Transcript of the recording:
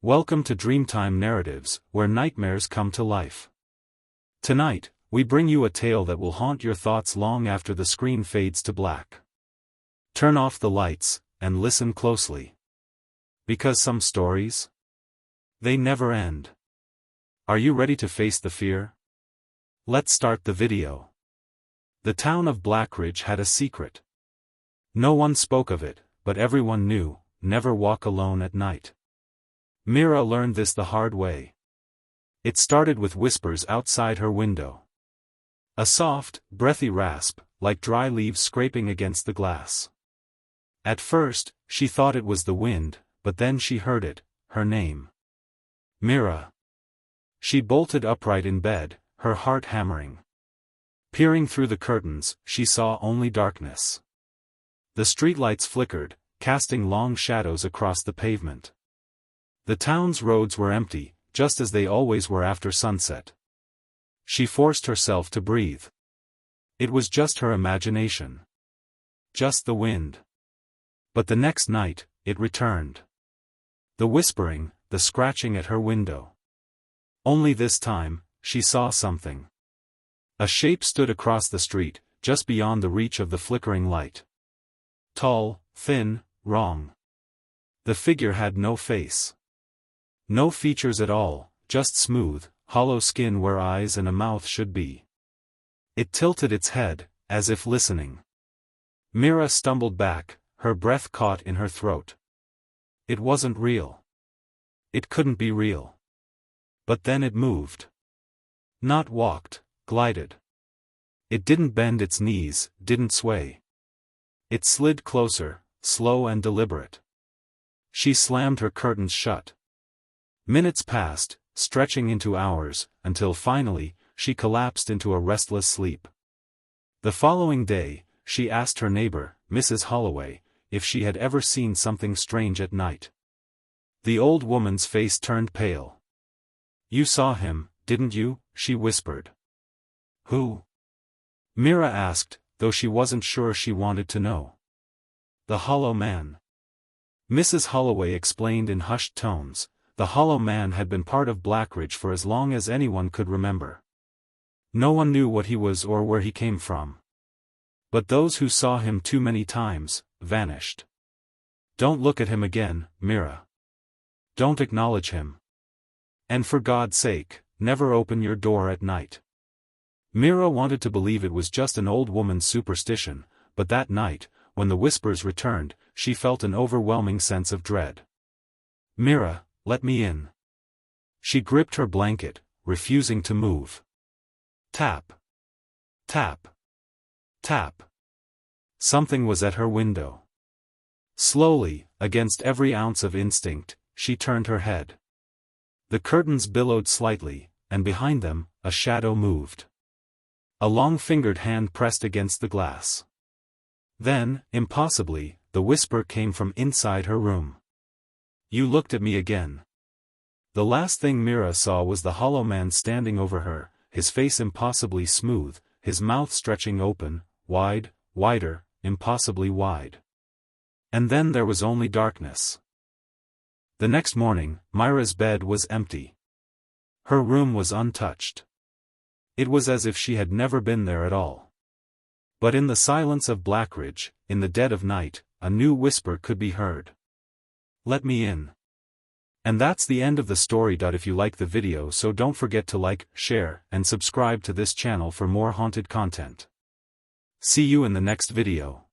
Welcome to Dreamtime Narratives, where nightmares come to life. Tonight, we bring you a tale that will haunt your thoughts long after the screen fades to black. Turn off the lights, and listen closely. Because some stories, they never end. Are you ready to face the fear? Let's start the video. The town of Blackridge had a secret. No one spoke of it, but everyone knew: never walk alone at night. Mira learned this the hard way. It started with whispers outside her window. A soft, breathy rasp, like dry leaves scraping against the glass. At first, she thought it was the wind, but then she heard it, her name. Mira. She bolted upright in bed, her heart hammering. Peering through the curtains, she saw only darkness. The streetlights flickered, casting long shadows across the pavement. The town's roads were empty, just as they always were after sunset. She forced herself to breathe. It was just her imagination. Just the wind. But the next night, it returned. The whispering, the scratching at her window. Only this time, she saw something. A shape stood across the street, just beyond the reach of the flickering light. Tall, thin, wrong. The figure had no face. No features at all, just smooth, hollow skin where eyes and a mouth should be. It tilted its head, as if listening. Mira stumbled back, her breath caught in her throat. It wasn't real. It couldn't be real. But then it moved. Not walked, glided. It didn't bend its knees, didn't sway. It slid closer, slow and deliberate. She slammed her curtains shut. Minutes passed, stretching into hours, until finally, she collapsed into a restless sleep. The following day, she asked her neighbor, Mrs. Holloway, if she had ever seen something strange at night. The old woman's face turned pale. "You saw him, didn't you?" she whispered. "Who?" Mira asked, though she wasn't sure she wanted to know. "The hollow man." Mrs. Holloway explained in hushed tones. The hollow man had been part of Blackridge for as long as anyone could remember. No one knew what he was or where he came from. But those who saw him too many times, vanished. Don't look at him again, Mira. Don't acknowledge him. And for God's sake, never open your door at night. Mira wanted to believe it was just an old woman's superstition, but that night, when the whispers returned, she felt an overwhelming sense of dread. "Mira, let me in." She gripped her blanket, refusing to move. Tap. Tap. Tap. Something was at her window. Slowly, against every ounce of instinct, she turned her head. The curtains billowed slightly, and behind them, a shadow moved. A long-fingered hand pressed against the glass. Then, impossibly, the whisper came from inside her room. "You looked at me again." The last thing Mira saw was the hollow man standing over her, his face impossibly smooth, his mouth stretching open, wide, wider, impossibly wide. And then there was only darkness. The next morning, Mira's bed was empty. Her room was untouched. It was as if she had never been there at all. But in the silence of Blackridge, in the dead of night, a new whisper could be heard. "Let me in." And that's the end of the story. If you like the video, so don't forget to like, share, and subscribe to this channel for more haunted content. See you in the next video.